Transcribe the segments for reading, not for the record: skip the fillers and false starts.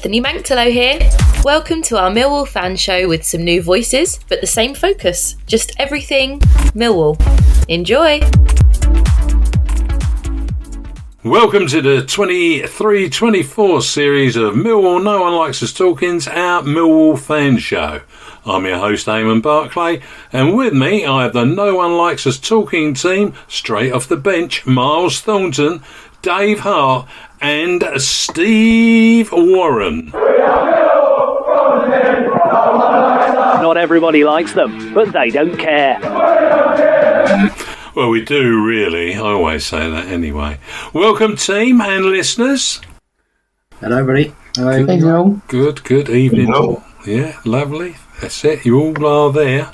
Stephanie Manktalow here. Welcome to our Millwall fan show with some new voices, but the same focus. Just everything Millwall. Enjoy! Welcome to the 23-24 series of Millwall No One Likes Us Talking's, our Millwall fan show. I'm your host, Eamonn Barclay, and with me I have the No One Likes Us Talking team, straight off the bench, Myles Thornton, Dave Hart and Steve Warren. Not everybody likes them, but they don't care. Well, we do really. I always say that anyway. Welcome, team and listeners. Hello, everybody. Hello. Good evening. Hello. Yeah, lovely. That's it. You all are there.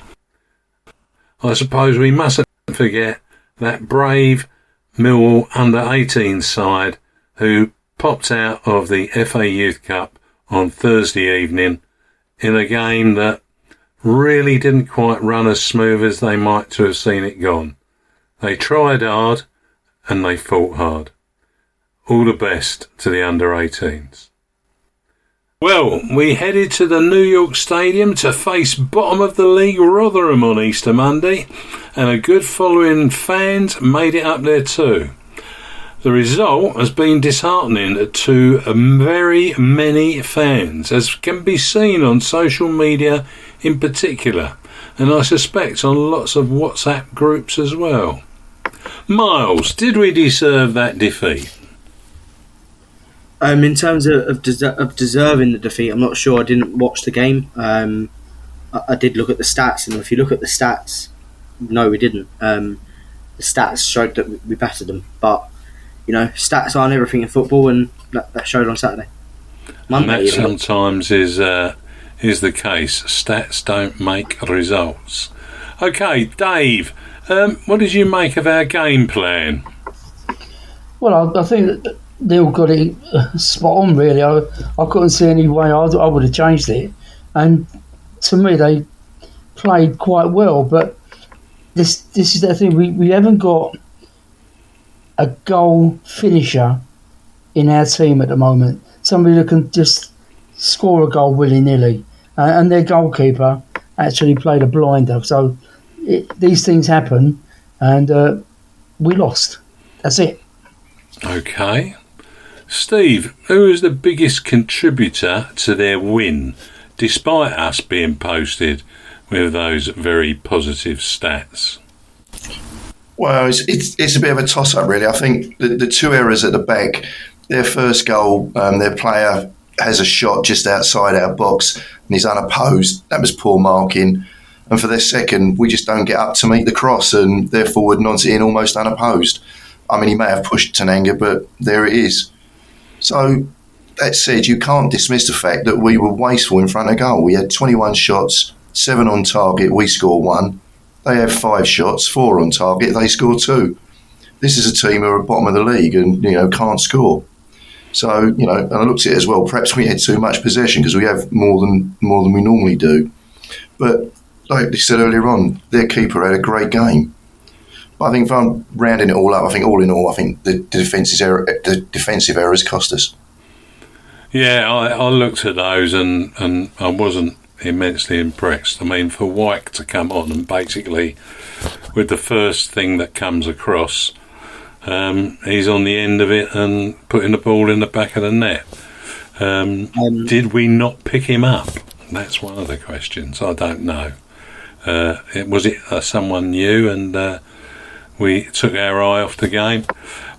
I suppose we mustn't forget that brave Millwall under-18 side who popped out of the FA Youth Cup on Thursday evening in a game that really didn't quite run as smooth as they might to have seen it gone. They tried hard and they fought hard. All the best to the under-18s. Well, we headed to the New York Stadium to face bottom of the league Rotherham on Easter Monday, and a good following fans made it up there too. The result has been disheartening to very many fans, as can be seen on social media in particular, and I suspect on lots of WhatsApp groups as well. Myles, did we deserve that defeat? In terms of deserving the defeat, I'm not sure. I didn't watch the game. I did look at the stats, and if you look at the stats, no, we didn't. The stats showed that we battered them, but you know, stats aren't everything in football, and that showed on Saturday. Monday, and that sometimes is the case. Stats don't make results. Okay, Dave, what did you make of our game plan? Well, I think that they all got it spot on, really. I couldn't see any way I would have changed it. And to me, they played quite well. But this is the thing. We haven't got a goal finisher in our team at the moment. Somebody that can just score a goal willy-nilly. And their goalkeeper actually played a blinder. So these things happen, and we lost. That's it. Okay. Steve, who is the biggest contributor to their win, despite us being posted with those very positive stats? Well, it's a bit of a toss-up, really. I think the two errors at the back, their first goal, their player has a shot just outside our box and he's unopposed. That was poor marking. And for their second, we just don't get up to meet the cross, and their forward nods it in almost unopposed. I mean, he may have pushed Tananga, but there it is. So, that said, you can't dismiss the fact that we were wasteful in front of goal. We had 21 shots, 7 on target, we scored 1. They have 5 shots, 4 on target, they score 2. This is a team who are at the bottom of the league and, can't score. So, and I looked at it as well, perhaps we had too much possession because we have more than we normally do. But, like they said earlier on, their keeper had a great game. But I think if I'm rounding it all up, I think the defensive errors cost us. Yeah, I looked at those and I wasn't immensely impressed. I mean, for Wyke to come on and basically, with the first thing that comes across, he's on the end of it and putting the ball in the back of the net. Did we not pick him up? That's one of the questions. I don't know. Was it someone new and we took our eye off the game?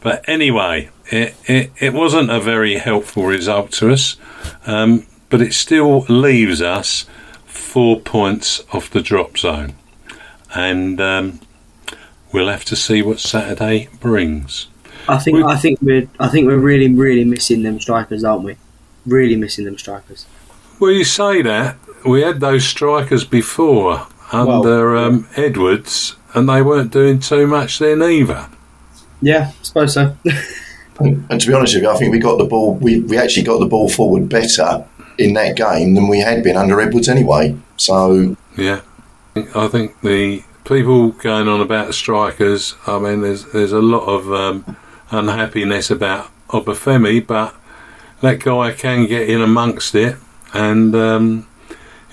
But anyway, it wasn't a very helpful result to us, but it still leaves us 4 points off the drop zone, and we'll have to see what Saturday brings. I think we're really missing them strikers, aren't we? Really missing them strikers. Well, you say that. We had those strikers before under Edwards, and they weren't doing too much then either. Yeah, I suppose so. And to be honest with you, I think we got the ball. We actually got the ball forward better in that game than we had been under Edwards anyway. So yeah, I think the people going on about strikers. I mean, there's a lot of unhappiness about Obafemi, but that guy can get in amongst it, and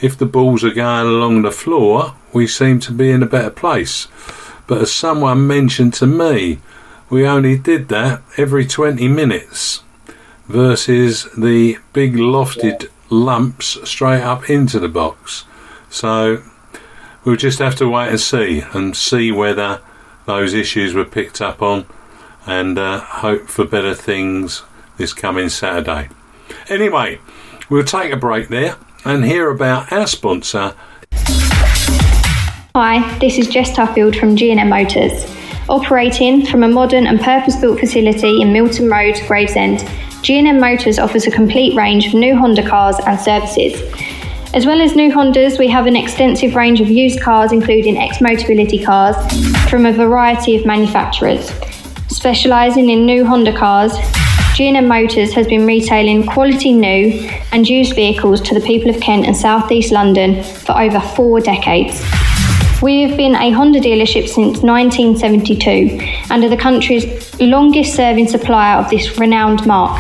if the balls are going along the floor, we seem to be in a better place. But as someone mentioned to me, we only did that every 20 minutes versus the big lofted lumps straight up into the box. So we'll just have to wait and see whether those issues were picked up on, and hope for better things this coming Saturday. Anyway, we'll take a break there and hear about our sponsor. Hi, this is Jess Tuffield from G&M Motors. Operating from a modern and purpose-built facility in Milton Road, Gravesend, G&M Motors offers a complete range of new Honda cars and services. As well as new Hondas, we have an extensive range of used cars, including ex-Motability cars from a variety of manufacturers. Specialising in new Honda cars, G&M Motors has been retailing quality new and used vehicles to the people of Kent and South East London for over 4 decades. We have been a Honda dealership since 1972 and are the country's longest serving supplier of this renowned mark.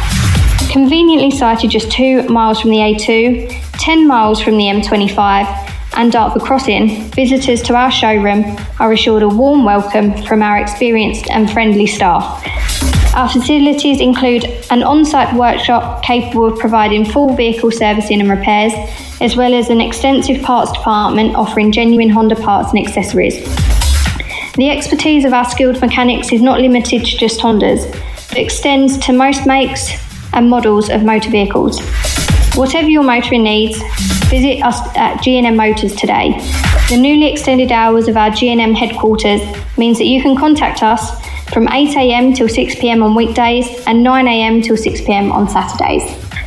Conveniently sited just 2 miles from the A2, 10 miles from the M25 and Dartford Crossing, visitors to our showroom are assured a warm welcome from our experienced and friendly staff. Our facilities include an on-site workshop capable of providing full vehicle servicing and repairs, as well as an extensive parts department offering genuine Honda parts and accessories. The expertise of our skilled mechanics is not limited to just Hondas, but extends to most makes and models of motor vehicles. Whatever your motoring needs, visit us at G&M Motors today. The newly extended hours of our G&M headquarters means that you can contact us from 8 a.m. till 6 p.m. on weekdays and 9 a.m. till 6 p.m. on Saturdays.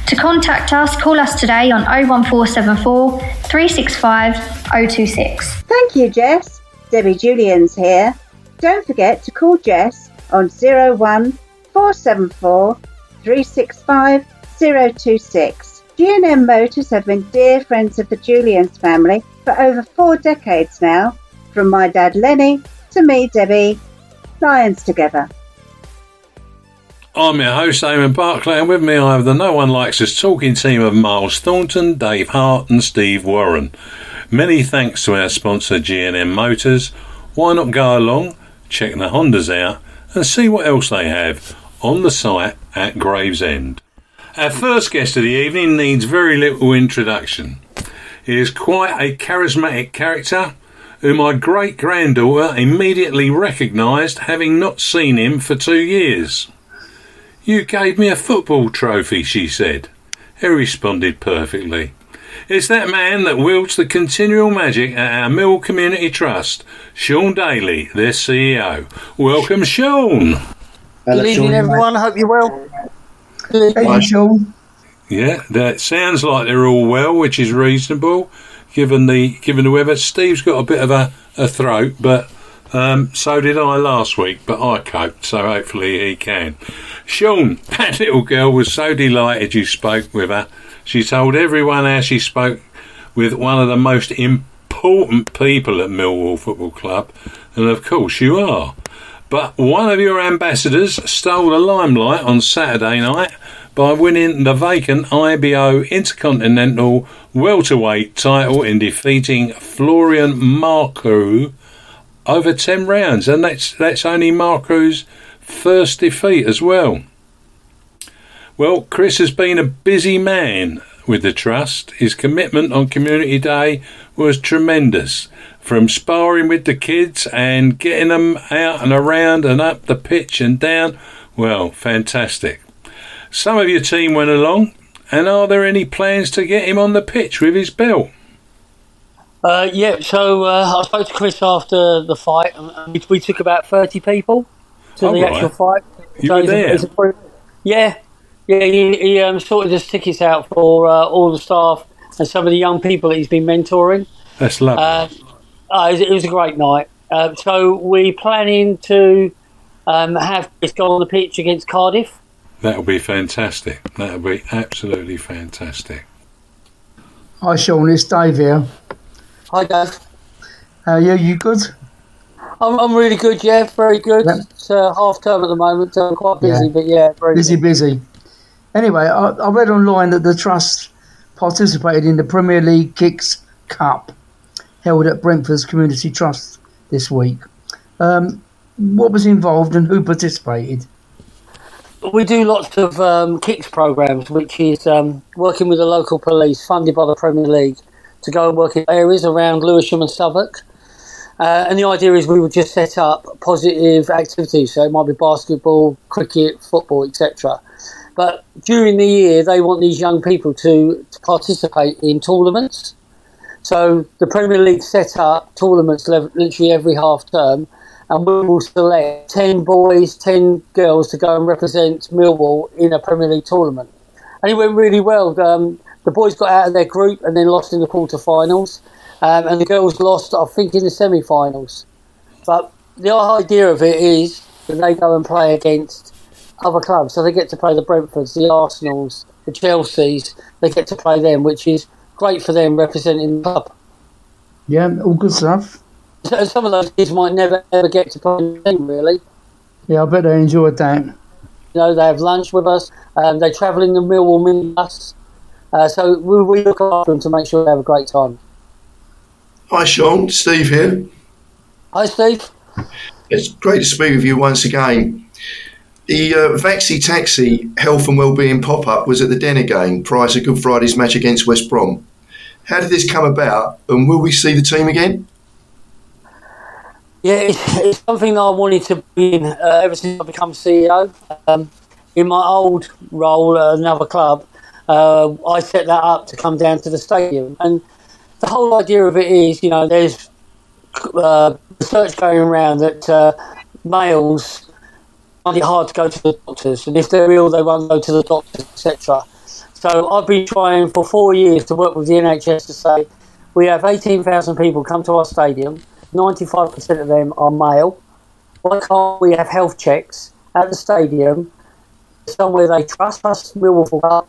To contact us, call us today on 01474 365 026. Thank you, Jess. Debbie Julian's here. Don't forget to call Jess on 01474 365 026. G&M Motors have been dear friends of the Julians family for over 4 decades now. From my dad Lenny to me, Debbie, Lions together. I'm your host, Eamonn Barclay, and with me I have the No One Likes Us talking team of Myles, Thornton, Dave Hart and Steve Warren. Many thanks to our sponsor G&M Motors. Why not go along, check the Hondas out and see what else they have on the site at Gravesend. Our first guest of the evening needs very little introduction. He is quite a charismatic character who my great-granddaughter immediately recognised, having not seen him for 2 years. "You gave me a football trophy," she said. He responded perfectly. It's that man that wields the continual magic at our Mill Community Trust, Sean Daly, their CEO. Welcome, Sean. Good evening, everyone. Hope you're well. Good evening, Sean. Yeah, that sounds like they're all well, which is reasonable, given the weather. Steve's got a bit of a throat, but so did I last week, but I coped, so hopefully he can. Sean, that little girl was so delighted you spoke with her. She told everyone how she spoke with one of the most important people at Millwall Football Club, and of course you are. But one of your ambassadors stole the limelight on Saturday night by winning the vacant IBO Intercontinental Welterweight title in defeating Florian Marcoux over 10 rounds, and that's only Marcoux's first defeat as well. Well, Chris has been a busy man with the Trust. His commitment on Community Day was tremendous, from sparring with the kids and getting them out and around and up the pitch and down. Well, fantastic. Some of your team went along, and are there any plans to get him on the pitch with his belt? I spoke to Chris after the fight, and we took about 30 people to the actual fight. You were there? He sorted his tickets out for all the staff and some of the young people that he's been mentoring. That's lovely. It was a great night. So we're planning to have Chris go on the pitch against Cardiff. That'll be fantastic. That'll be absolutely fantastic. Hi, Sean. It's Dave here. Hi, Dave. How are you? You good? I'm really good, yeah, very good. Yep. It's half term at the moment, so I'm quite busy, but yeah, very busy. Anyway, I read online that the Trust participated in the Premier League Kicks Cup held at Brentford's Community Trust this week. What was involved and who participated? We do lots of kicks programs, which is working with the local police, funded by the Premier League, to go and work in areas around Lewisham and Southwark. And the idea is we would just set up positive activities, so it might be basketball, cricket, football, etc. But during the year, they want these young people to participate in tournaments. So the Premier League set up tournaments literally every half term, and we will select 10 boys, 10 girls to go and represent Millwall in a Premier League tournament. And it went really well. The boys got out of their group and then lost in the quarterfinals. And the girls lost, I think, in the semi-finals. But the idea of it is that they go and play against other clubs. So they get to play the Brentfords, the Arsenals, the Chelseas. They get to play them, which is great for them representing the club. Yeah, all good stuff. So some of those kids might never, ever get to play the team, really. Yeah, I bet they enjoyed that. You know, they have lunch with us. They travel in the Millwall minibus. So we look after them to make sure they have a great time. Hi Sean, Steve here. Hi Steve. It's great to speak with you once again. The Vaxi Taxi Health and Wellbeing pop-up was at the Den again prior to Good Friday's match against West Brom. How did this come about, and will we see the team again? Yeah, it's something that I wanted to be in ever since I become CEO. In my old role at another club, I set that up to come down to the stadium. And the whole idea of it is, you know, there's research going around that males find it hard to go to the doctors, and if they're ill, they won't go to the doctors, etc. So I've been trying for 4 years to work with the NHS to say, we have 18,000 people come to our stadium, 95% of them are male. Why can't we have health checks at the stadium, somewhere they trust Millwall Cup,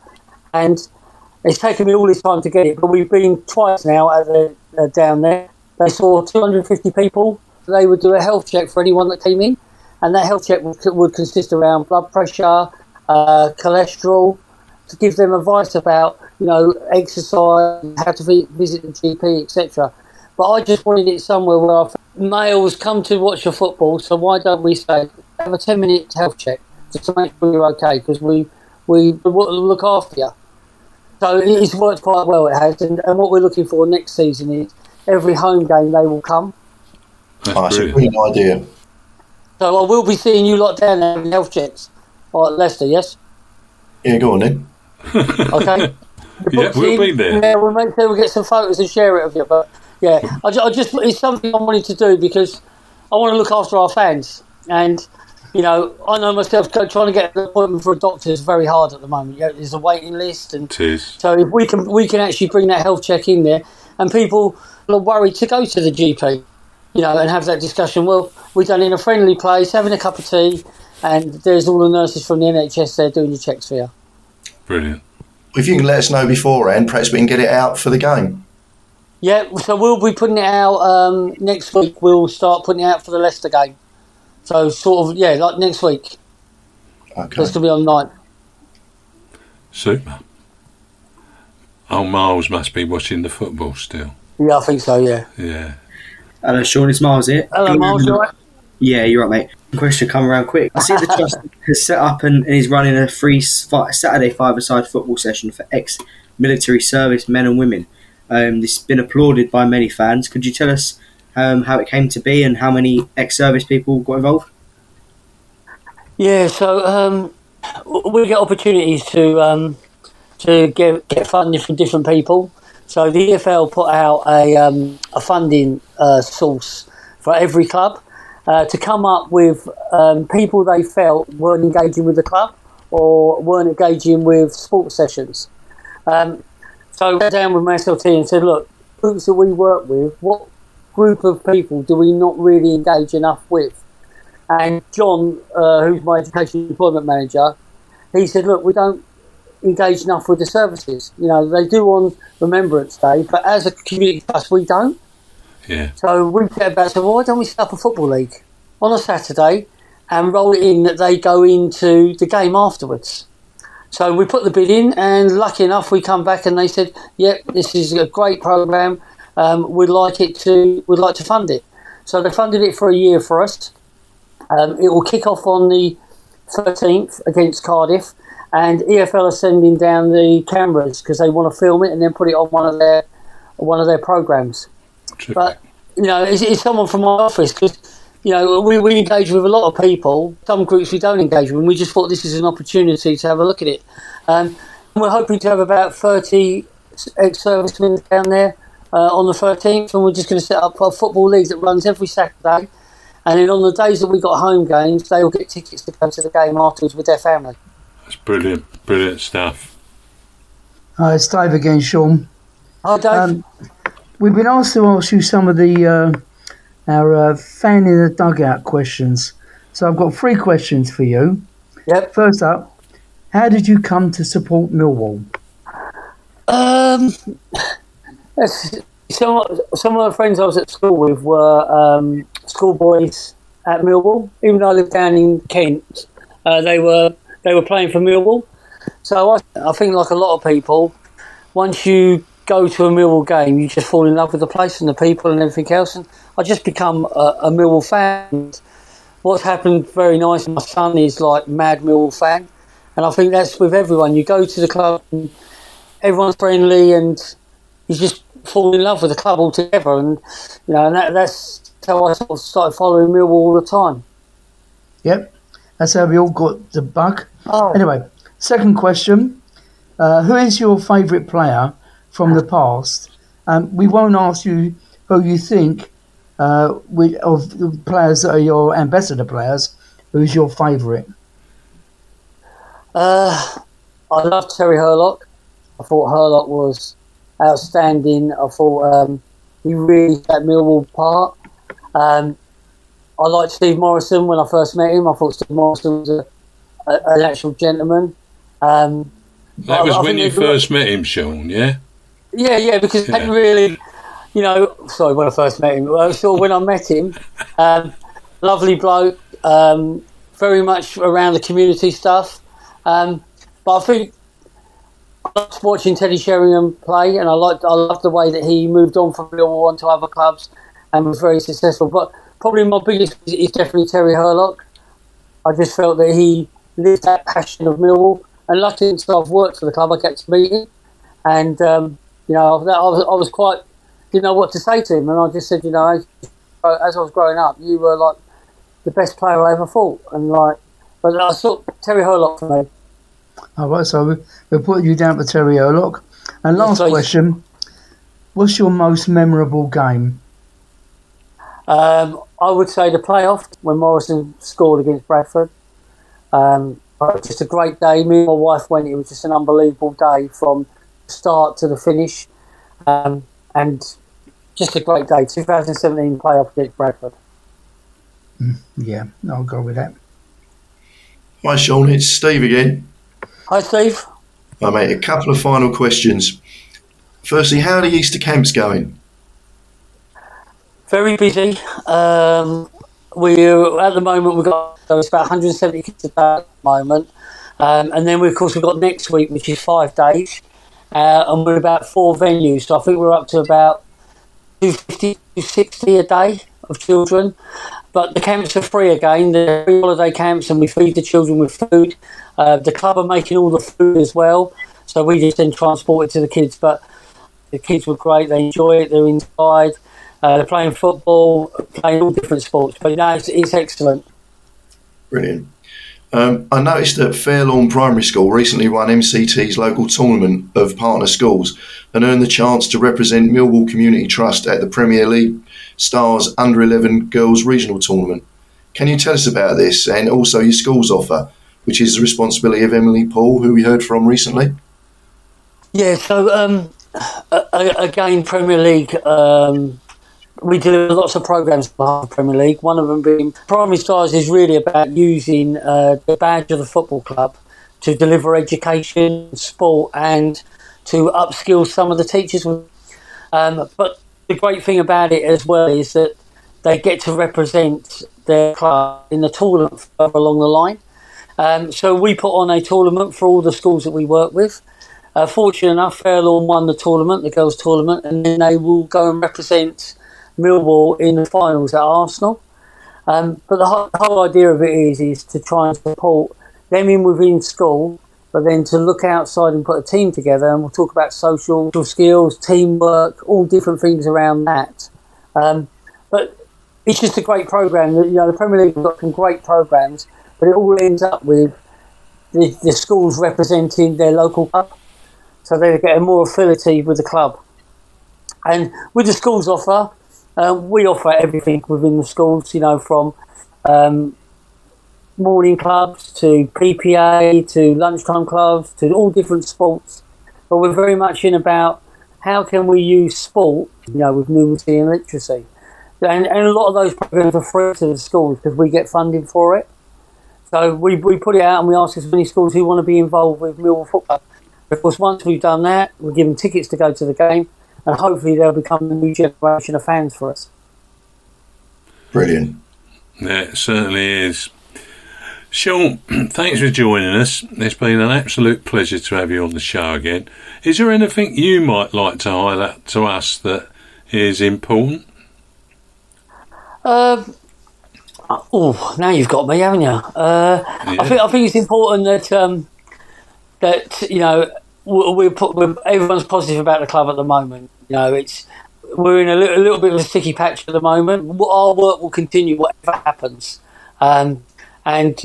and it's taken me all this time to get it, but we've been twice now down there. They saw 250 people. They would do a health check for anyone that came in, and that health check would consist around blood pressure, cholesterol, to give them advice about, you know, exercise, how to visit the GP, etc. But I just wanted it somewhere where males come to watch the football, so why don't we say, have a 10-minute health check just to make sure you're okay, because we look after you. So it's worked quite well, it has, and what we're looking for next season is every home game they will come. That's a brilliant idea. So I will be seeing you lot down there in health checks. Or at Leicester, yes? Yeah, go on then. Okay. Yeah, we'll be there. Yeah, we'll make sure we get some photos and share it with you. But yeah, I just it's something I wanted to do because I want to look after our fans. And, you know, I know myself trying to get an appointment for a doctor is very hard at the moment. You know, there's a waiting list, and it is. So if we can actually bring that health check in there, and people are worried to go to the GP, you know, and have that discussion. Well, we've done it in a friendly place, having a cup of tea, and there's all the nurses from the NHS there doing your checks for you. Brilliant. If you can let us know beforehand, perhaps we can get it out for the game. Yeah, so we'll be putting it out next week. We'll start putting it out for the Leicester game. So sort of, yeah, like next week. Okay. It's going to be online. Super. Old Myles must be watching the football still. Yeah, I think so, yeah. Yeah. Hello, Sean, it's Myles here. Hello, Myles, you all right? Yeah, you're right, mate. Question come around quick. I see the Trust has set up and is running a free Saturday five-a-side football session for ex-military service men and women. This has been applauded by many fans. Could you tell us how it came to be and how many ex-service people got involved? Yeah, so we get opportunities to get funding from different people. So the EFL put out a funding source for every club to come up with people they felt weren't engaging with the club or weren't engaging with sports sessions. So I went down with my SLT and said, look, groups that we work with, what group of people do we not really engage enough with? And John, who's my education employment manager, he said, look, we don't engage enough with the services. You know, they do on Remembrance Day, but as a community trust, we don't. Yeah. So we get about, so why don't we set up a football league on a Saturday and roll it in that they go into the game afterwards? So we put the bid in, and lucky enough, we come back and they said, "Yep, this is a great program. We'd like to fund it." So they funded it for a year for us. It will kick off on the 13th against Cardiff, and EFL are sending down the cameras because they want to film it and then put it on one of their programs. Terrific. But it's someone from my office because we engage with a lot of people. Some groups we don't engage with, and we just thought this is an opportunity to have a look at it. We're hoping to have about 30 ex-servicemen down there on the 13th, and we're just going to set up a football league that runs every Saturday. And then on the days that we got home games, they will get tickets to go to the game afterwards with their family. That's brilliant stuff. Hi, it's Dave again, Sean. Hi, Dave. We've been asked to ask you some of the our fan in the dugout questions. So I've got 3 questions for you. Yep. First up, how did you come to support Millwall? Some of the friends I was at school with were schoolboys at Millwall. Even though I lived down in Kent, they were playing for Millwall. So I think, like a lot of people, once you go to a Millwall game, you just fall in love with the place and the people and everything else. And I just become a Millwall fan. What's happened very nice, my son is like mad Millwall fan. And I think that's with everyone. You go to the club and everyone's friendly and you just fall in love with the club altogether. And, and that's how I sort of started following Millwall all the time. Yep, that's how we all got the bug. Oh. Anyway, second question. Who is your favourite player from the past? We won't ask you who you think of the players that are your ambassador players. Who's your favourite? I love Terry Hurlock. I thought Hurlock was outstanding. I thought he really had that Millwall part. I liked Steve Morrison when I first met him. I thought Steve Morrison was an actual gentleman. That was when you first met him, Sean, yeah? Yeah, because I hadn't really, sorry, when I first met him. When I met him, lovely bloke, very much around the community stuff. But I think I liked watching Teddy Sheringham play, and I loved the way that he moved on from Millwall onto other clubs and was very successful. But probably my biggest is definitely Terry Hurlock. I just felt that he lived that passion of Millwall, and luckily I've worked for the club, I get to meet him, and I was quite didn't know what to say to him, and I just said, as I was growing up, you were like the best player I ever fought, and but I saw Terry Hurlock for me. All right, so we'll put you down for Terry Hurlock. And last question, what's your most memorable game? I would say the playoff when Morrison scored against Bradford. Just a great day. Me and my wife went. It was just an unbelievable day from start to the finish, and just a great day. 2017 playoff against Bradford. Yeah, I'll go with that. Hi, Sean. It's Steve again. Hi, Steve. Hi, mate. A couple of final questions. Firstly, how are the Easter camps going? Very busy. We're at the moment it's about 170 kids a day at the moment, and then we've got next week, which is 5 days, and we're about 4 venues. So I think we're up to about 250, 260 a day of children. But the camps are free again. They're free holiday camps, and we feed the children with food. The club are making all the food as well, so we just then transport it to the kids. But the kids were great. They enjoy it. They're inside. They're playing football, playing all different sports. But it's excellent. Brilliant. I noticed that Fairlawn Primary School recently won MCT's local tournament of partner schools and earned the chance to represent Millwall Community Trust at the Premier League Stars Under-11 Girls Regional Tournament. Can you tell us about this and also your school's offer, which is the responsibility of Emily Paul, who we heard from recently? Yeah, so again, Premier League, we deliver lots of programmes for the Premier League. One of them being Primary Stars is really about using the badge of the football club to deliver education, sport, and to upskill some of the teachers. But the great thing about it as well is that they get to represent their club in the tournament further along the line. So we put on a tournament for all the schools that we work with. Fortunate enough, Fairlawn won the tournament, the girls' tournament, and then they will go and represent Millwall in the finals at Arsenal. But the whole idea of it is to try and support them within school, but then to look outside and put a team together, and we'll talk about social skills, teamwork, all different things around that. But it's just a great programme. The Premier League has got some great programmes, but it all ends up with the schools representing their local club, so they get a more affinity with the club. And with the schools offer, we offer everything within the schools, from morning clubs to PPA to lunchtime clubs to all different sports. But we're very much in about how can we use sport, with numeracy and literacy. And a lot of those programs are free to the schools because we get funding for it. So we put it out and we ask as many schools who want to be involved with Millwall football. Of course, once we've done that, we give them tickets to go to the game, and hopefully they'll become a new generation of fans for us. Brilliant. Yeah, it certainly is. Sean, thanks for joining us. It's been an absolute pleasure to have you on the show again. Is there anything you might like to highlight to us that is important? Now you've got me, haven't you? Yeah. I think it's important that everyone's positive about the club at the moment. We're in a little bit of a sticky patch at the moment. Our work will continue whatever happens, and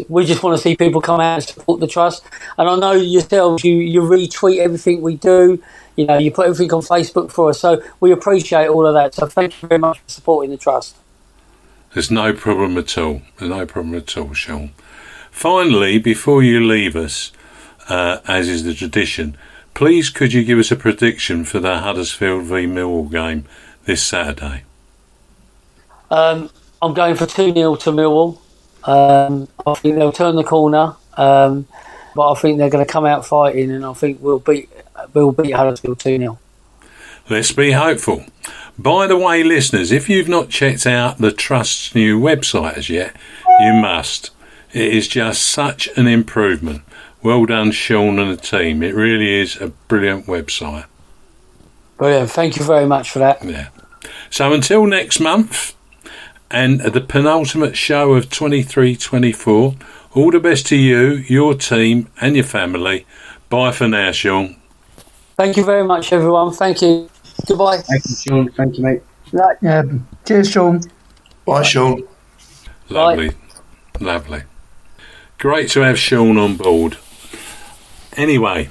we just want to see people come out and support the trust. And I know yourselves, you retweet everything we do. You put everything on Facebook for us, so we appreciate all of that. So thank you very much for supporting the trust. There's no problem at all. There's no problem at all, Sean. Finally, before you leave us, as is the tradition, please could you give us a prediction for the Huddersfield v Millwall game this Saturday? I'm going for 2-0 to Millwall. I think they'll turn the corner, but I think they're going to come out fighting, and I think we'll beat Huddersfield 2-0. Let's be hopeful. By the way, listeners, if you've not checked out the Trust's new website as yet, you must. It is just such an improvement. Well done, Sean and the team. It really is a brilliant website. Brilliant. Thank you very much for that. Yeah. So until next month, and the penultimate show of 23-24, all the best to you, your team and your family. Bye for now, Sean. Thank you very much, everyone. Thank you. Goodbye. Thank you, Sean. Thank you, mate. Cheers, Sean. Bye, Sean. Lovely. Lovely. Great to have Sean on board. Anyway,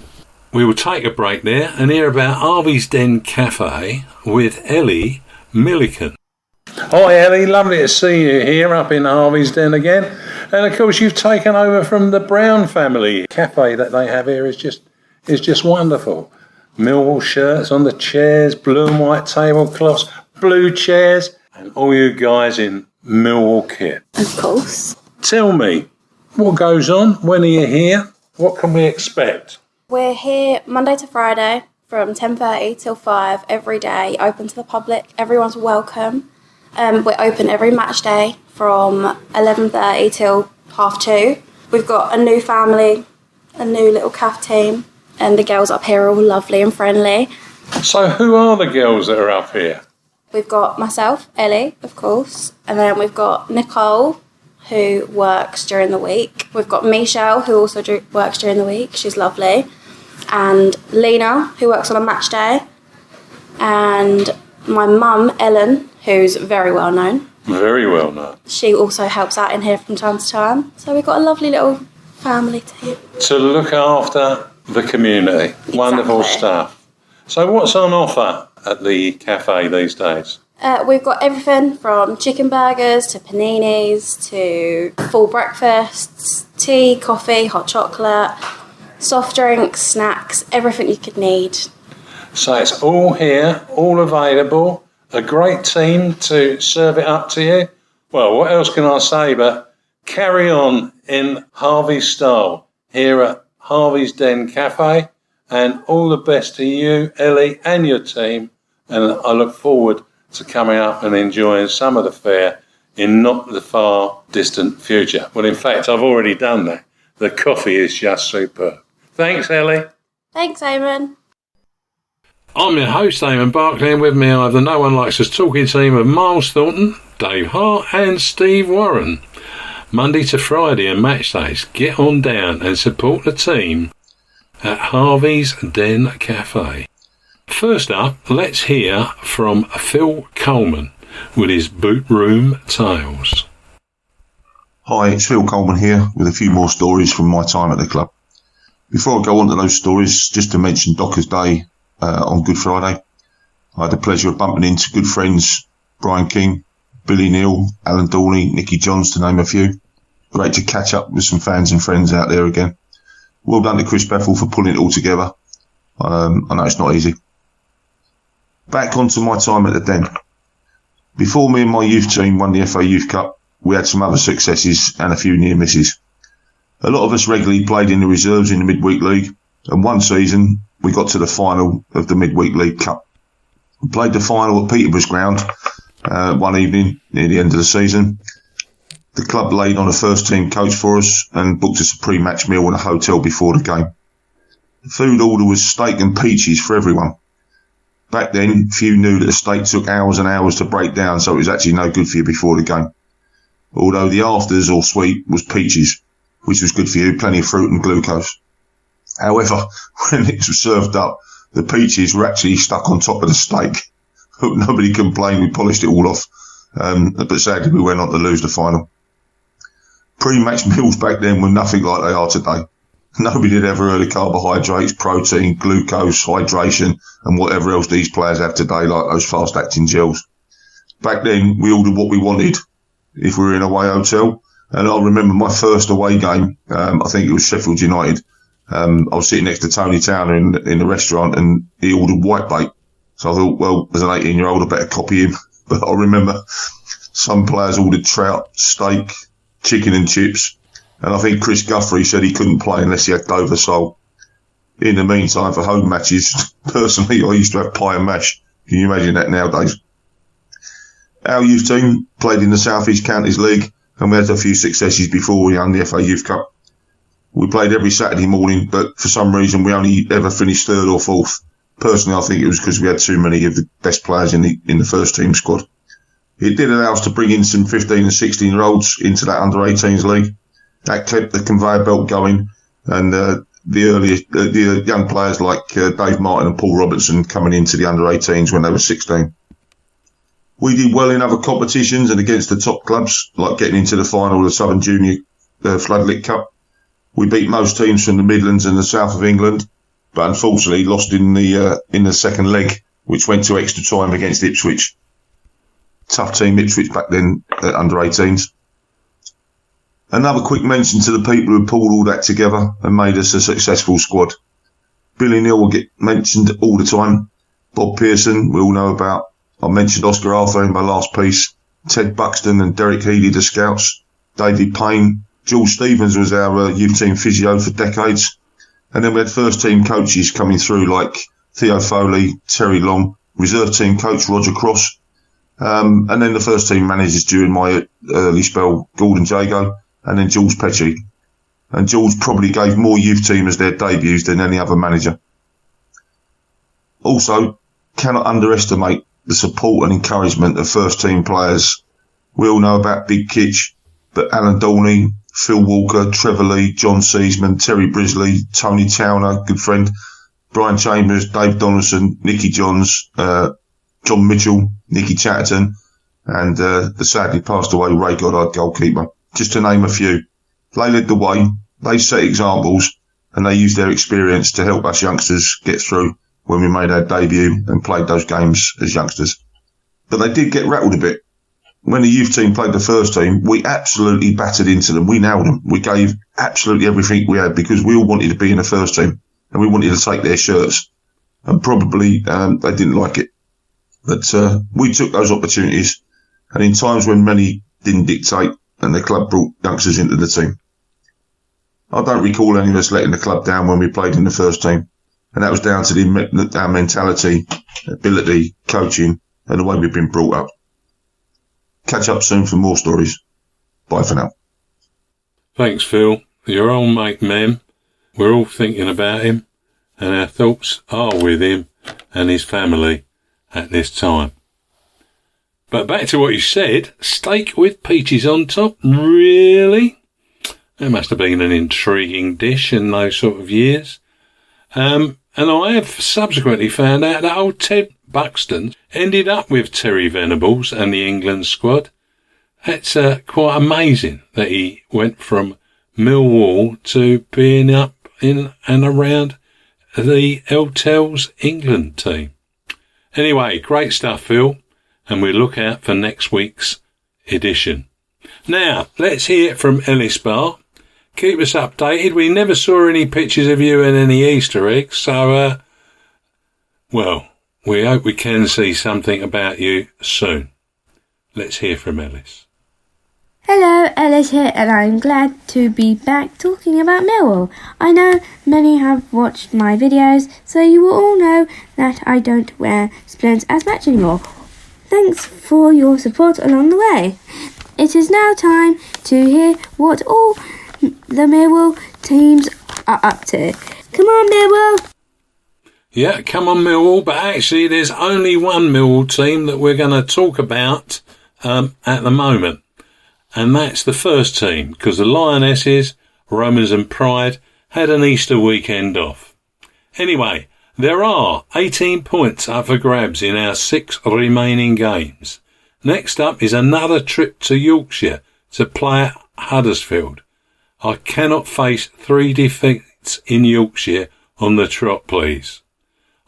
we will take a break there and hear about Harvey's Den Cafe with Ellie Milliken. Hi Ellie, lovely to see you here up in Harvey's Den again. And of course you've taken over from the Brown family. Cafe that they have here is just wonderful. Millwall shirts on the chairs, blue and white tablecloths, blue chairs, and all you guys in Millwall kit. Of course. Tell me, what goes on? When are you here? What can we expect? We're here Monday to Friday from 10:30 till 5 every day, open to the public. Everyone's welcome. We're open every match day from 11:30 till 2:30. We've got a new family, a new little CAF team, and the girls up here are all lovely and friendly. So who are the girls that are up here? We've got myself, Ellie, of course, and then we've got Nicole, who works during the week. We've got Michelle, who also works during the week. She's lovely. And Lena, who works on a match day. And my mum, Ellen, who's very well known. Very well known. She also helps out in here from time to time. So we've got a lovely little family team. To look after the community. Exactly. Wonderful stuff. So what's on offer at the cafe these days? We've got everything from chicken burgers to paninis to full breakfasts, tea, coffee, hot chocolate, soft drinks, snacks, everything you could need. So it's all here, all available, a great team to serve it up to you. Well, what else can I say but carry on in Harvey style here at Harvey's Den Cafe, and all the best to you, Ellie, and your team, and I look forward to coming up and enjoying some of the fare in not the far distant future. Well, in fact, I've already done that. The coffee is just superb. Thanks, Ellie. Thanks, Eamonn. I'm your host, Eamonn Barclay, and with me I have the No One Likes Us talking team of Myles Thornton, Dave Hart and Steve Warren. Monday to Friday and match days, get on down and support the team at Harvey's Den Cafe. First up, let's hear from Phil Coleman with his boot room tales. Hi, it's Phil Coleman here with a few more stories from my time at the club. Before I go on to those stories, just to mention Dockers Day on Good Friday. I had the pleasure of bumping into good friends Brian King, Billy Neal, Alan Daly, Nicky Johns, to name a few. Great to catch up with some fans and friends out there again. Well done to Chris Bethel for pulling it all together. I know it's not easy. Back onto my time at the Den. Before me and my youth team won the FA Youth Cup, we had some other successes and a few near misses. A lot of us regularly played in the reserves in the Midweek League, and one season we got to the final of the Midweek League Cup. We played the final at Peterborough's ground one evening near the end of the season. The club laid on a first team coach for us and booked us a pre-match meal in a hotel before the game. The food order was steak and peaches for everyone. Back then, few knew that the steak took hours and hours to break down, so it was actually no good for you before the game. Although the afters or sweet was peaches, which was good for you, plenty of fruit and glucose. However, when it was served up, the peaches were actually stuck on top of the steak. Nobody complained, we polished it all off, but sadly we went on to lose the final. Pre-match meals back then were nothing like they are today. Nobody had ever heard of carbohydrates, protein, glucose, hydration, and whatever else these players have today, like those fast-acting gels. Back then, we ordered what we wanted if we were in a away hotel. And I remember my first away game, I think it was Sheffield United. I was sitting next to Tony Towner in the restaurant, and he ordered whitebait. So I thought, well, as an 18-year-old, I better copy him. But I remember some players ordered trout, steak, chicken and chips. And I think Chris Guthrie said he couldn't play unless he had Dover sole. In the meantime, for home matches, personally, I used to have pie and mash. Can you imagine that nowadays? Our youth team played in the South East Counties League, and we had a few successes before we won the FA Youth Cup. We played every Saturday morning, but for some reason we only ever finished third or fourth. Personally, I think it was because we had too many of the best players in the first team squad. It did allow us to bring in some 15 and 16-year-olds into that under-18s league. That kept the conveyor belt going, and the young players like Dave Martin and Paul Robertson coming into the under-18s when they were 16. We did well in other competitions and against the top clubs, like getting into the final of the Southern Junior Floodlit Cup. We beat most teams from the Midlands and the south of England, but unfortunately lost in the second leg, which went to extra time against Ipswich. Tough team Ipswich back then at under-18s. Another quick mention to the people who pulled all that together and made us a successful squad. Billy Neal will get mentioned all the time. Bob Pearson, we all know about. I mentioned Oscar Arthur in my last piece. Ted Buxton and Derek Healy, the scouts. David Payne. Jules Stevens was our youth team physio for decades. And then we had first team coaches coming through like Theo Foley, Terry Long, reserve team coach Roger Cross. And then the first team managers during my early spell, Gordon Jago, and then George Petchy. And George probably gave more youth teamers their debuts than any other manager. Also, cannot underestimate the support and encouragement of first team players. We all know about Big Kitch, but Alan Daly, Phil Walker, Trevor Lee, John Seasman, Terry Brisley, Tony Towner, good friend, Brian Chambers, Dave Donaldson, Nicky Johns, John Mitchell, Nicky Chatterton, and the sadly passed away Ray Goddard goalkeeper, just to name a few. They led the way, they set examples, and they used their experience to help us youngsters get through when we made our debut and played those games as youngsters. But they did get rattled a bit. When the youth team played the first team, we absolutely battered into them. We nailed them. We gave absolutely everything we had because we all wanted to be in the first team and we wanted to take their shirts. And probably they didn't like it. But we took those opportunities, and in times when many didn't dictate and the club brought youngsters into the team. I don't recall any of us letting the club down when we played in the first team, and that was down to our mentality, ability, coaching, and the way we've been brought up. Catch up soon for more stories. Bye for now. Thanks, Phil. your old mate Mem. We're all thinking about him, and our thoughts are with him and his family at this time. But back to what you said, steak with peaches on top, really? That must have been an intriguing dish in those sort of years. And I have subsequently found out that old Ted Buxton ended up with Terry Venables and the England squad. It's quite amazing that he went from Millwall to being up in and around the Eltels England team. Anyway, great stuff, Phil, and we look out for next week's edition. Now, let's hear it from Ellis Bar. Keep us updated. We never saw any pictures of you and any Easter eggs, so, we hope we can see something about you soon. Let's hear from Ellis. Hello, Ellis here, and I'm glad to be back talking about Millwall. I know many have watched my videos, so you will all know that I don't wear splints as much anymore. Thanks for your support along the way. It is now time to hear what all the Millwall teams are up to. Come on, Millwall! Yeah, come on, Millwall, but actually there's only one Millwall team that we're going to talk about at the moment. And that's the first team, because the Lionesses, Romans and Pride had an Easter weekend off. Anyway, there are 18 points up for grabs in our 6 remaining games. Next up is another trip to Yorkshire to play at Huddersfield. I cannot face 3 defeats in Yorkshire on the trot, please.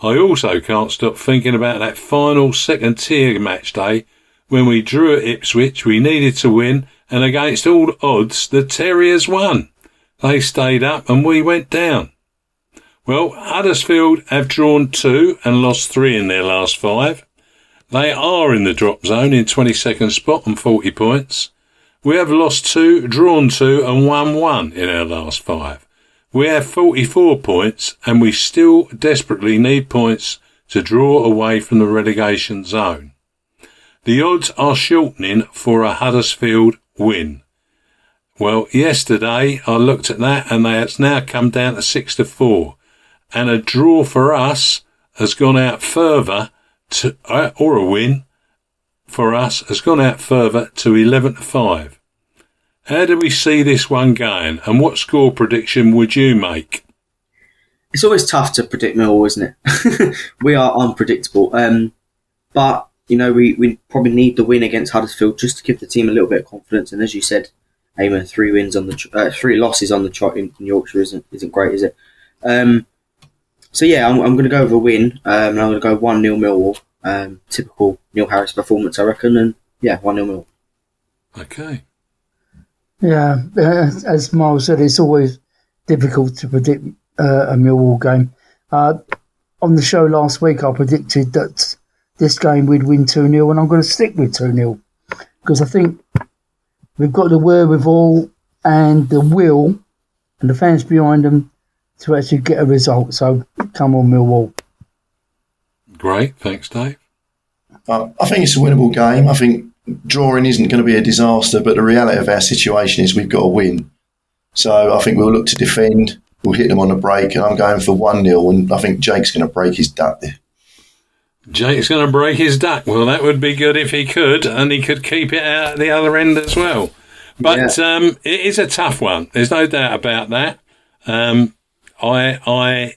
I also can't stop thinking about that final second tier match day when we drew at Ipswich. We needed to win, and against all odds, the Terriers won. They stayed up and we went down. Well, Huddersfield have drawn 2 and lost 3 in their last 5. They are in the drop zone in 22nd spot on 40 points. We have lost 2, drawn 2 and won 1 in our last 5. We have 44 points and we still desperately need points to draw away from the relegation zone. The odds are shortening for a Huddersfield win. Well, yesterday I looked at that and it's now come down to 6-4. And a draw for us has gone out further to, or a win for us has gone out further to 11-5. How do we see this one going, and what score prediction would you make? It's always tough to predict Millwall, isn't it? We are unpredictable. But, you know, we probably need the win against Huddersfield just to give the team a little bit of confidence. And as you said, Eamonn, 3 losses on the trot in Yorkshire isn't great, is it? So yeah, I'm going to go with a win. And I'm going to go 1-0 Millwall. Typical Neil Harris performance, I reckon. And yeah, 1-0 Millwall. Okay. Yeah, as Myles said, it's always difficult to predict a Millwall game. On the show last week, I predicted that this game we'd win 2-0, and I'm going to stick with 2-0 because I think we've got the wherewithal and the will and the fans behind them to actually get a result. So come on, Millwall. Great, thanks, Dave. I think it's a winnable game. I think drawing isn't going to be a disaster, but the reality of our situation is we've got to win. So I think we'll look to defend. We'll hit them on the break, and I'm going for 1-0, and I think Jake's going to break his duck there. Jake's going to break his duck. Well, that would be good if he could, and he could keep it out at the other end as well. But it is a tough one. There's no doubt about that. I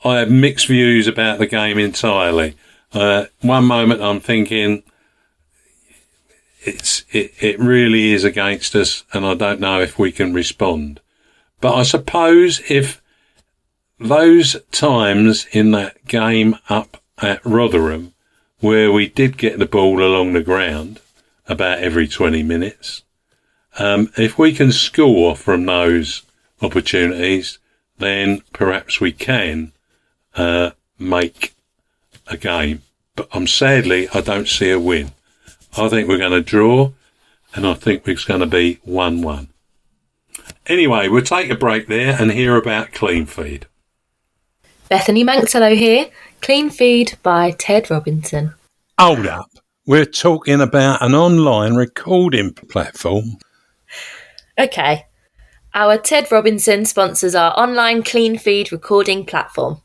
have mixed views about the game entirely. One moment I'm thinking it really is against us, and I don't know if we can respond. But I suppose if those times in that game up at Rotherham where we did get the ball along the ground about every 20 minutes, if we can score from those opportunities, then perhaps we can make a game. But sadly, I don't see a win. I think we're going to draw, and I think it's going to be 1-1. Anyway, we'll take a break there and hear about Clean Feed. Bethany Manxello here. Clean Feed by Ted Robinson. Hold up. We're talking about an online recording platform. Okay. Our Ted Robinson sponsors our online clean feed recording platform.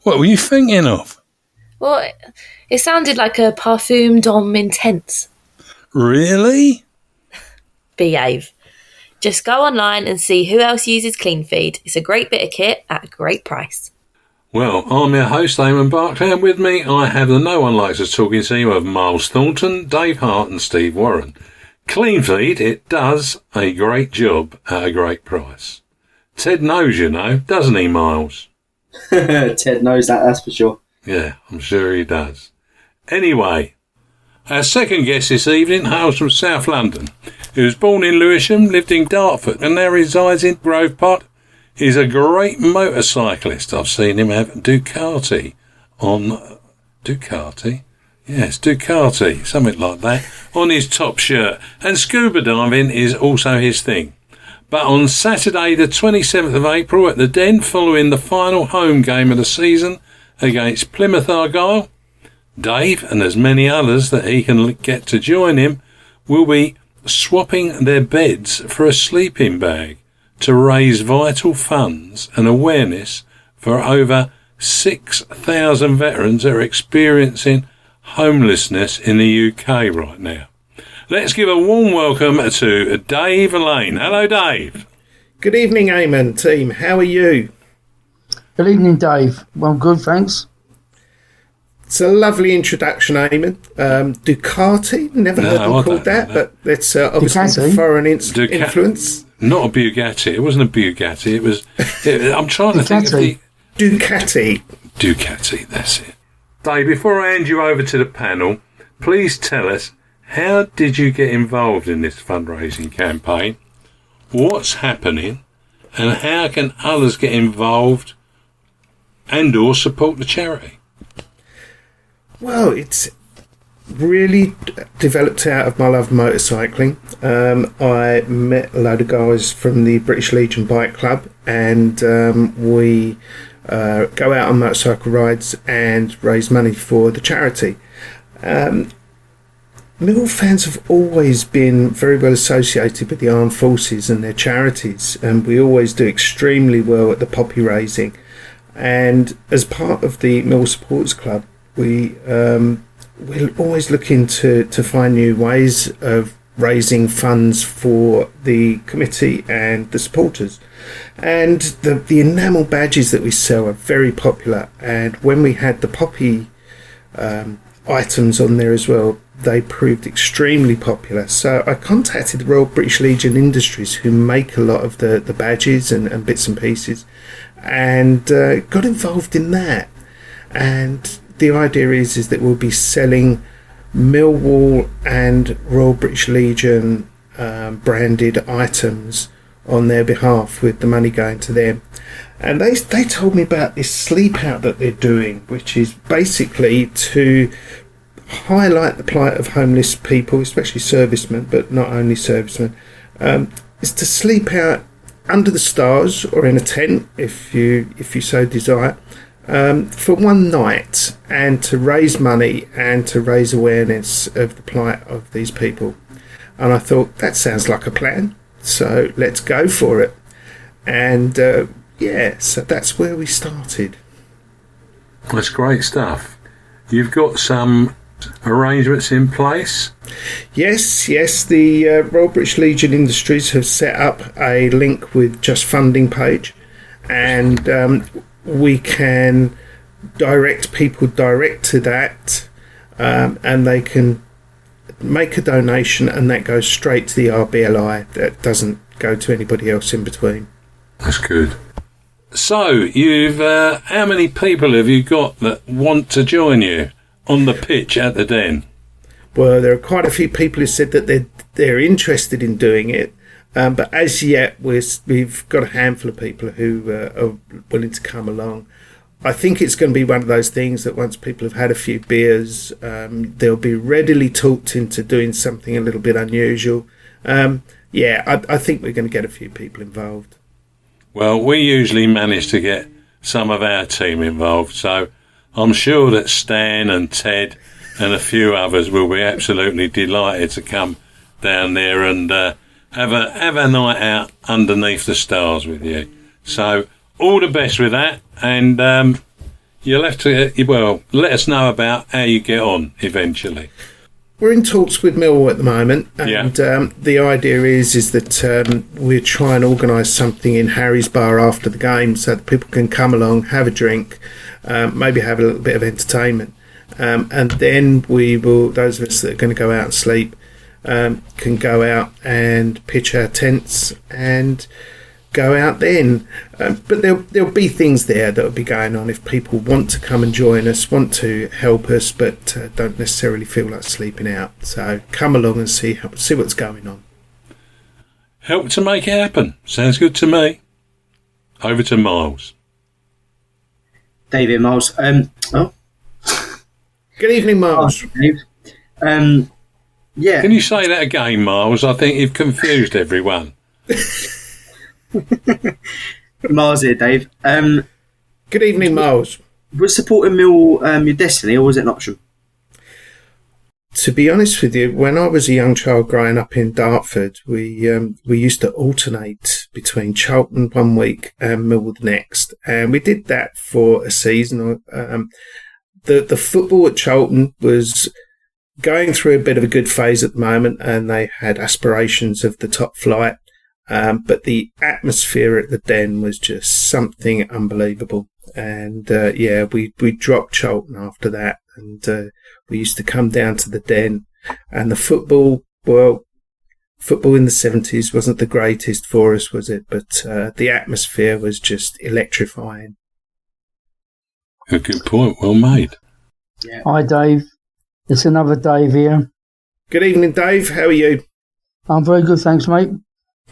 What were you thinking of? Well, it sounded like a Parfum d'Homme Intense. Really? Behave. Just go online and see who else uses clean feed. It's a great bit of kit at a great price. Well, I'm your host, Eamonn Barclay, and with me I have the No One Likes Us Talking team of Myles Thornton, Dave Hart and Steve Warren. Clean feed, it does a great job at a great price. Ted knows, you know, doesn't he, Myles? Ted knows that's for sure. Yeah, I'm sure he does. Anyway, our second guest this evening hails from South London. He was born in Lewisham, lived in Dartford and now resides in Grove Park. He's a great motorcyclist. I've seen him have Ducati on... Ducati? Yes, Ducati, something like that, on his top shirt. And scuba diving is also his thing. But on Saturday the 27th of April at the Den, following the final home game of the season against Plymouth Argyle, Dave and as many others that he can get to join him will be swapping their beds for a sleeping bag to raise vital funds and awareness for over 6,000 veterans that are experiencing homelessness in the UK right now. Let's give a warm welcome to Dave Lane. Hello, Dave. Good evening, Eamonn team. How are you? Good evening, Dave. Well, good, thanks. It's a lovely introduction, Eamonn. Ducati, never heard them called that, but it's obviously the foreign influence. Not a Bugatti. It wasn't a Bugatti. It was... I'm trying to think of the... Ducati. Ducati, that's it. Dave, before I hand you over to the panel, please tell us, how did you get involved in this fundraising campaign? What's happening? And how can others get involved and or support the charity? Well, it's really developed out of my love of motorcycling. I met a load of guys from the British Legion Bike Club, and we go out on motorcycle rides and raise money for the charity. Millwall fans have always been very well associated with the armed forces and their charities, and we always do extremely well at the poppy raising. And as part of the Millwall Supporters Club, we're always looking to find new ways of raising funds for the committee and the supporters. And the enamel badges that we sell are very popular. And when we had the poppy items on there as well, they proved extremely popular. So I contacted the Royal British Legion Industries, who make a lot of the badges and bits and pieces, and got involved in that. And the idea is that we'll be selling Millwall and Royal British Legion branded items on their behalf, with the money going to them. And they told me about this sleep out that they're doing, which is basically to highlight the plight of homeless people, especially servicemen, but not only servicemen, is to sleep out under the stars or in a tent, if you so desire, for one night, and to raise money and to raise awareness of the plight of these people. And I thought, that sounds like a plan, so let's go for it. And so that's where we started. That's great stuff. You've got some arrangements in place? Yes, the Royal British Legion Industries have set up a link with Just Funding page, and we can direct people direct to that, and they can make a donation, and that goes straight to the RBLI. That doesn't go to anybody else in between. That's good. So, you've how many people have you got that want to join you on the pitch at the Den? Well, there are quite a few people who said that they're interested in doing it, but as yet we've got a handful of people who are willing to come along. I think it's going to be one of those things that once people have had a few beers, they'll be readily talked into doing something a little bit unusual. I think we're going to get a few people involved. Well, we usually manage to get some of our team involved, so I'm sure that Stan and Ted and a few others will be absolutely delighted to come down there and have a night out underneath the stars with you. So all the best with that, and you'll have to let us know about how you get on eventually. We're in talks with Millwall at the moment, and the idea is that we're trying to organise something in Harry's Bar after the game so that people can come along, have a drink, maybe have a little bit of entertainment. And then we will, those of us that are going to go out and sleep, can go out and pitch our tents and go out then. But there'll be things there that will be going on if people want to come and join us, want to help us, but don't necessarily feel like sleeping out. So come along and see what's going on. Help to make it happen. Sounds good to me. Over to Myles. David, Myles. Good evening, Myles. Yeah. Can you say that again, Myles? I think you've confused everyone. Myles here, Dave. Good evening, Myles. Was supporting Millwall your destiny, or was it an option? To be honest with you, when I was a young child growing up in Dartford, we used to alternate between Charlton one week and Millwall the next, and we did that for a season. The football at Charlton was going through a bit of a good phase at the moment, and they had aspirations of the top flight. But the atmosphere at the Den was just something unbelievable. And we dropped Charlton after that, and we used to come down to the Den. And the football in the 70s wasn't the greatest for us, was it? But the atmosphere was just electrifying. A good point, well made. Yeah. Hi, Dave. It's another Dave here. Good evening, Dave. How are you? I'm very good, thanks, mate.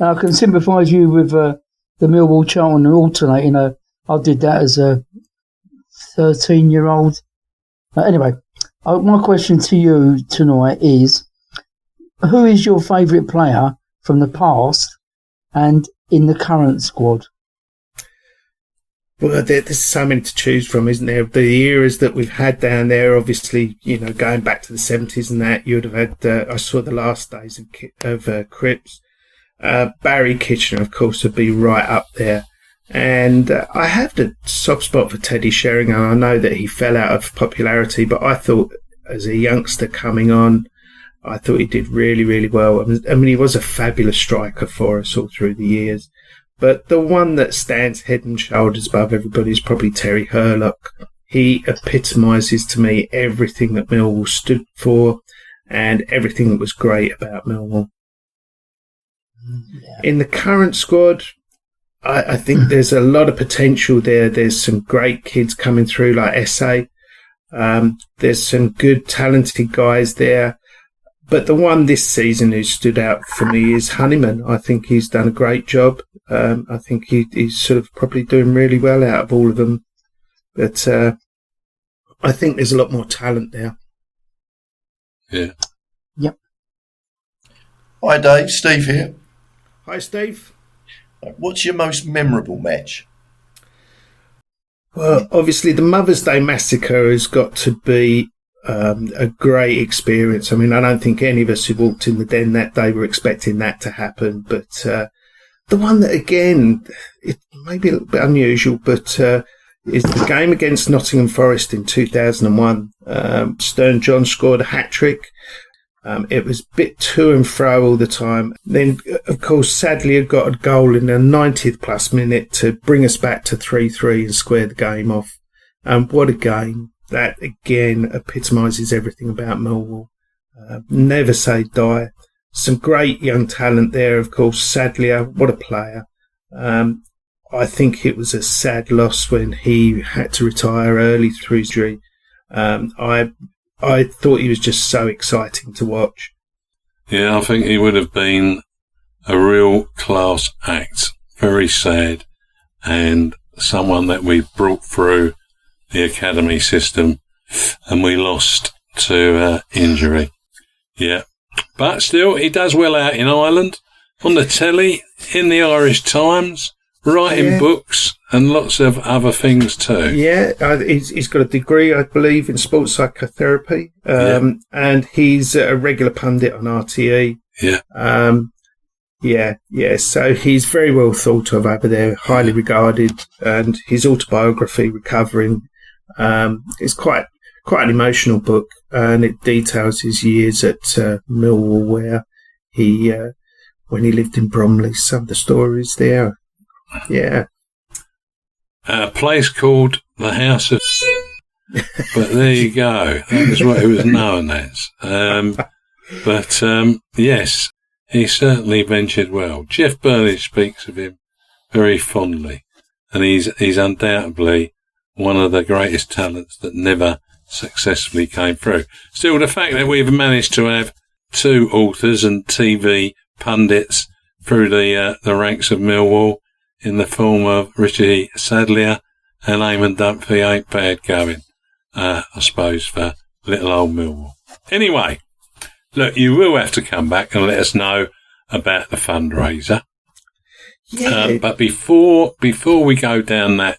I can sympathise you with the Millwall Charlton alternating. I did that as a 13-year-old. Anyway, my question to you tonight is, who is your favourite player from the past and in the current squad? Well, there's so many to choose from, isn't there? The eras that we've had down there, obviously, going back to the 70s and that, you'd have had, I saw the last days of Cripps. Barry Kitchener, of course, would be right up there. And I have the soft spot for Teddy Sheringham. I know that he fell out of popularity, but I thought as a youngster coming on, I thought he did really, really well. I mean, he was a fabulous striker for us all through the years. But the one that stands head and shoulders above everybody is probably Terry Hurlock. He epitomises to me everything that Millwall stood for and everything that was great about Millwall. Yeah. In the current squad, I think there's a lot of potential there. There's some great kids coming through like SA. There's some good, talented guys there. But the one this season who stood out for me is Honeyman. I think he's done a great job. I think he's sort of probably doing really well out of all of them. But I think there's a lot more talent there. Yeah. Yep. Hi, Dave. Steve here. Hi, Steve. What's your most memorable match? Well, obviously the Mother's Day Massacre has got to be a great experience. I mean, I don't think any of us who walked in the Den that day were expecting that to happen. But the one that, again, it may be a little bit unusual, but is the game against Nottingham Forest in 2001. Stern John scored a hat-trick. It was a bit to and fro all the time. Then, of course, Sadly had got a goal in the 90th plus minute to bring us back to 3-3 and square the game off. And what a game. That, again, epitomises everything about Millwall. Never say die. Some great young talent there, of course. Sadlier, what a player. I think it was a sad loss when he had to retire early through injury. I thought he was just so exciting to watch. Yeah, I think he would have been a real class act. Very sad. And someone that we brought through the academy system and we lost to injury. Yeah. But still, he does well out in Ireland, on the telly, in the Irish Times, writing books and lots of other things too. Yeah, he's got a degree, I believe, in sports psychotherapy, and he's a regular pundit on RTE. Yeah. Yeah. So he's very well thought of over there, highly regarded, and his autobiography, Recovering, is quite an emotional book, and it details his years at Millwall, where he, when he lived in Bromley, some of the stories there. Yeah. A place called the House of Sin. But there you go. That was what it was known as. Yes, he certainly ventured well. Jeff Burnage speaks of him very fondly, and he's undoubtedly one of the greatest talents that never successfully came through. Still, the fact that we've managed to have two authors and TV pundits through the ranks of Millwall in the form of Richie Sadlier and Eamonn Barclay ain't bad going, I suppose, for little old Millwall. Anyway, look, you will have to come back and let us know about the fundraiser. Yeah. But before we go down that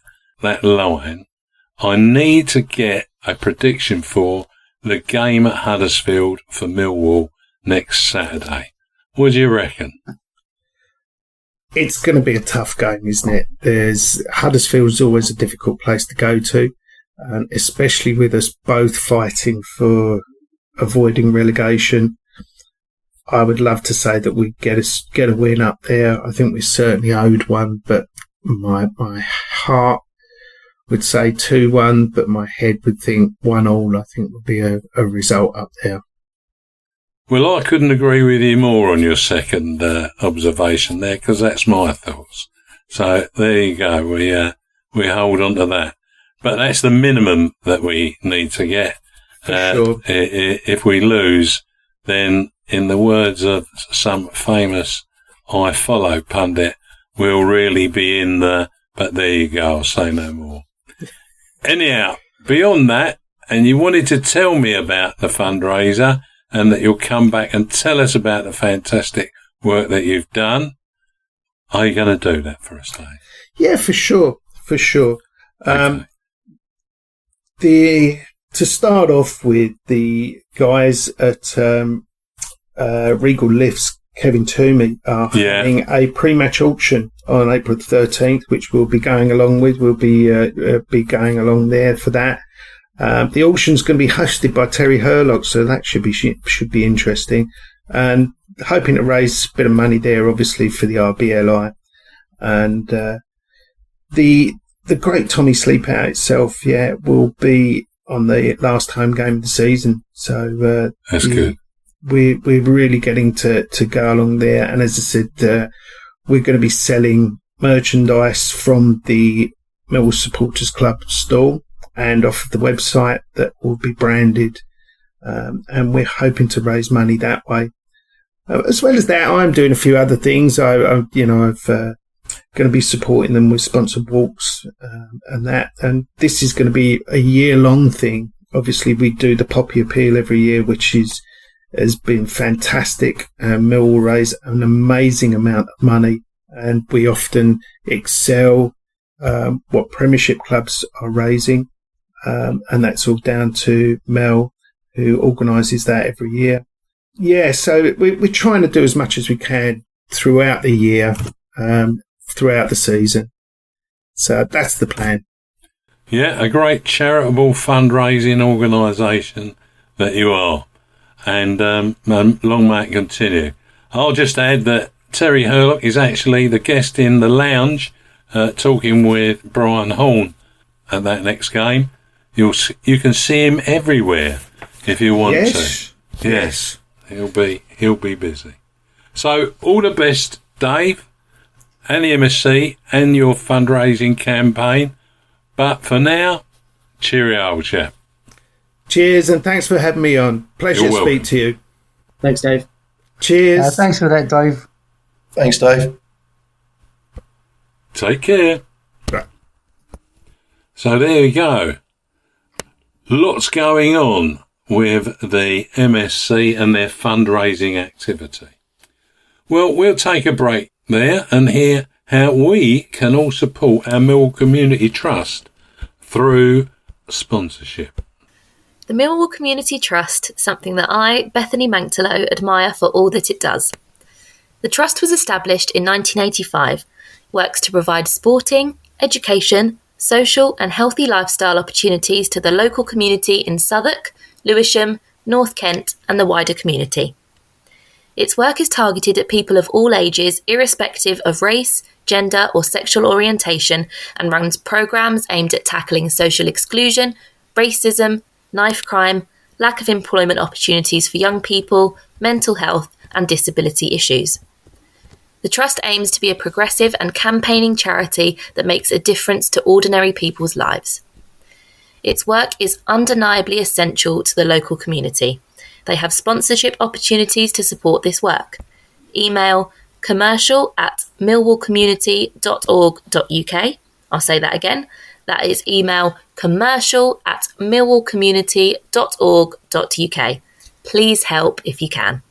line, I need to get a prediction for the game at Huddersfield for Millwall next Saturday. What do you reckon? It's going to be a tough game, isn't it? Huddersfield's always a difficult place to go to, especially with us both fighting for avoiding relegation. I would love to say that we get a win up there. I think we certainly owed one, but my heart would say 2-1, but my head would think 1-1. I think would be a result up there. Well, I couldn't agree with you more on your second observation there, because that's my thoughts. So there you go. We hold on to that. But that's the minimum that we need to get. Sure. If we lose, then in the words of some famous I Follow pundit, we'll really be in the, but there you go, I'll say no more. Anyhow, beyond that, and you wanted to tell me about the fundraiser and that you'll come back and tell us about the fantastic work that you've done, are you going to do that for us, Dave? Yeah, for sure. Okay. To start off with, the guys at Regal Lifts, Kevin Toomey, are having a pre-match auction on April 13th, which we'll be going along with. We'll be going along there for that. The auction's going to be hosted by Terry Hurlock, so that should be interesting. And hoping to raise a bit of money there, obviously, for the RBLI. And the great Tommy Sleepout itself, will be on the last home game of the season. So that's good. We're really getting to go along there. And as I said, we're going to be selling merchandise from the Millwall Supporters Club stall and off of the website that will be branded. And we're hoping to raise money that way. As well as that, I'm doing a few other things. I've going to be supporting them with sponsored walks and that. And this is going to be a year-long thing. Obviously, we do the Poppy Appeal every year, which has been fantastic. Millwall raise an amazing amount of money, and we often excel what Premiership clubs are raising. And that's all down to Mel, who organises that every year. Yeah, so we're trying to do as much as we can throughout the year, throughout the season. So that's the plan. Yeah, a great charitable fundraising organisation that you are. And long may it continue. I'll just add that Terry Hurlock is actually the guest in the lounge talking with Brian Horn at that next game. You can see him everywhere if you want to. Yes. He'll be busy. So all the best, Dave, and the MSC and your fundraising campaign. But for now, cheerio, old chap. Cheers, and thanks for having me on. Pleasure to speak to you. Thanks, Dave. Cheers. Thanks for that, Dave. Thanks, Dave. Take care. Right. So there we go. Lots going on with the MSC and their fundraising activity. Well, we'll take a break there and hear how we can all support our Millwall Community Trust through sponsorship. The Millwall Community Trust, something that I, Bethany Mangtalo, admire for all that it does. The Trust was established in 1985, works to provide sporting, education, social and healthy lifestyle opportunities to the local community in Southwark, Lewisham, North Kent and the wider community. Its work is targeted at people of all ages, irrespective of race, gender or sexual orientation, and runs programmes aimed at tackling social exclusion, racism, knife crime, lack of employment opportunities for young people, mental health and disability issues. The Trust aims to be a progressive and campaigning charity that makes a difference to ordinary people's lives. Its work is undeniably essential to the local community. They have sponsorship opportunities to support this work. Email commercial@millwallcommunity.org.uk. I'll say that again. That is email commercial@millwallcommunity.org.uk. Please help if you can.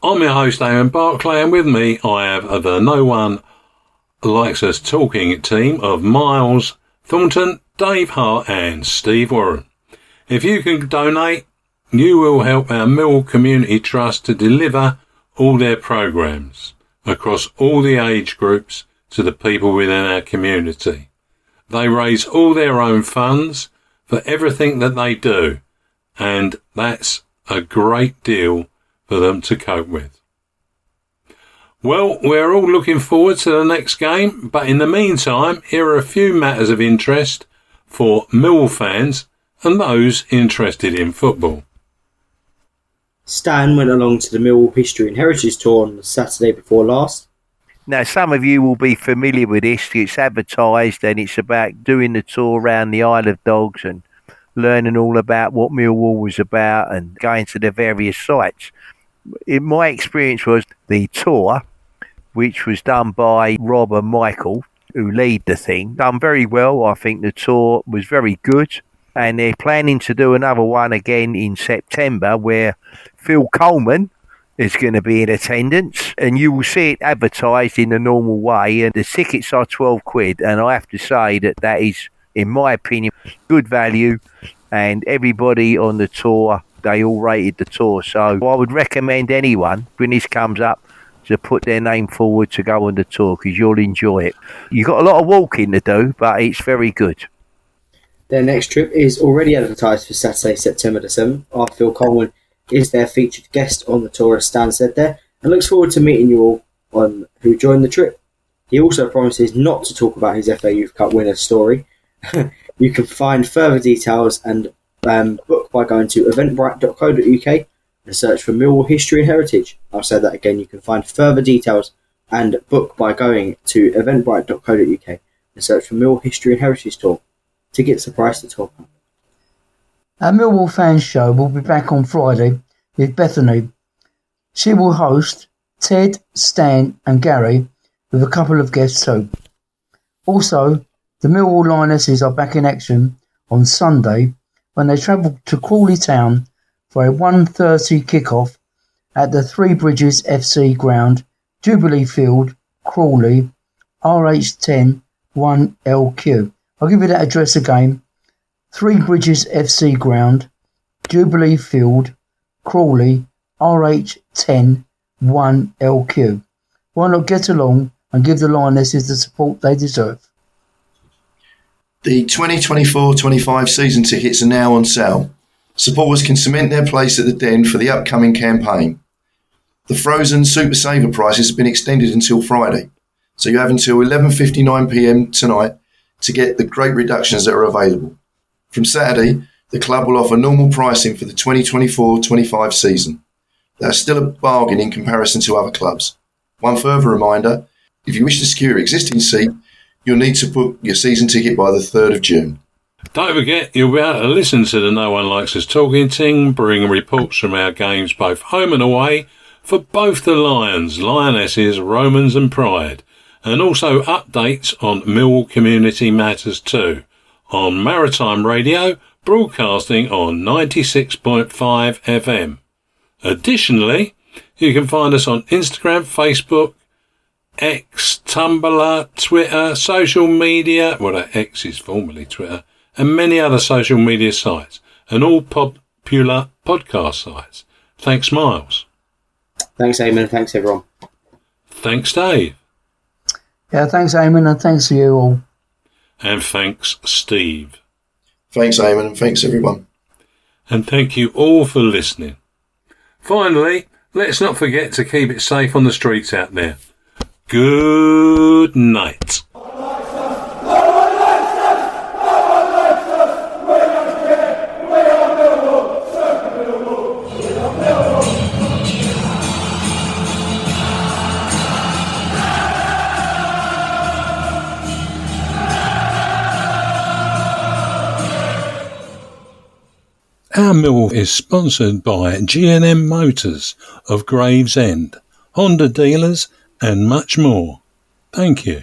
I'm your host, Eamonn Barclay, and with me I have the No One Likes Us Talking team of Myles, Thornton, Dave Hart and Steve Warren. If you can donate, you will help our Millwall Community Trust to deliver all their programmes across all the age groups to the people within our community. They raise all their own funds for everything that they do, and that's a great deal for them to cope with. Well, we're all looking forward to the next game, but in the meantime, here are a few matters of interest for Millwall fans and those interested in football. Stan went along to the Millwall History and Heritage Tour on the Saturday before last. Now, some of you will be familiar with this. It's advertised and it's about doing the tour around the Isle of Dogs and learning all about what Millwall was about and going to the various sites. My experience was the tour, which was done by Rob and Michael, who lead the thing, done very well. I think the tour was very good. And they're planning to do another one again in September where Phil Coleman is going to be in attendance, and you will see it advertised in the normal way, and the tickets are £12, and I have to say that is, in my opinion, good value, and everybody on the tour, they all rated the tour, so I would recommend anyone when this comes up to put their name forward to go on the tour, because you'll enjoy it. You've got a lot of walking to do, but it's very good. Their next trip is already advertised for Saturday, September the 7th. Hart Phil Coleman is their featured guest on the tour, as Stan said there, and looks forward to meeting you all who joined the trip. He also promises not to talk about his FA Youth Cup winner's story. You can find further details and book by going to eventbrite.co.uk and search for Millwall History and Heritage. I'll say that again. You can find further details and book by going to eventbrite.co.uk and search for Millwall History and Heritage Tour. Tickets are priced at £12. Our Millwall Fans Show will be back on Friday with Bethany. She will host Ted, Stan and Gary with a couple of guests too. Also, the Millwall Lionesses are back in action on Sunday when they travel to Crawley Town for a 1:30 kick-off at the Three Bridges FC ground, Jubilee Field, Crawley, RH10 1LQ. I'll give you that address again. Three Bridges FC ground, Jubilee Field, Crawley, RH10 1LQ. Why not get along and give the Lionesses the support they deserve? The 2024-25 season tickets are now on sale. Supporters can cement their place at the Den for the upcoming campaign. The frozen Super Saver prices have been extended until Friday, so you have until 11:59pm tonight to get the great reductions that are available. From Saturday, the club will offer normal pricing for the 2024-25 season. That's still a bargain in comparison to other clubs. One further reminder, if you wish to secure your existing seat, you'll need to book your season ticket by the 3rd of June. Don't forget, you'll be able to listen to the No One Likes Us Talking team, bring reports from our games both home and away for both the Lions, Lionesses, Romans and Pride, and also updates on Millwall community matters too, on Maritime Radio, broadcasting on 96.5 FM. Additionally, you can find us on Instagram, Facebook, X, Tumblr, Twitter, social media, well, X is formerly Twitter, and many other social media sites, and all popular podcast sites. Thanks, Myles. Thanks, Eamon. Thanks, everyone. Thanks, Dave. Yeah, thanks, Eamon, and thanks to you all. And thanks, Steve. Thanks, Eamon, and thanks, everyone. And thank you all for listening. Finally, let's not forget to keep it safe on the streets out there. Good night. Our Millwall is sponsored by G&M Motors of Gravesend, Honda dealers and much more. Thank you.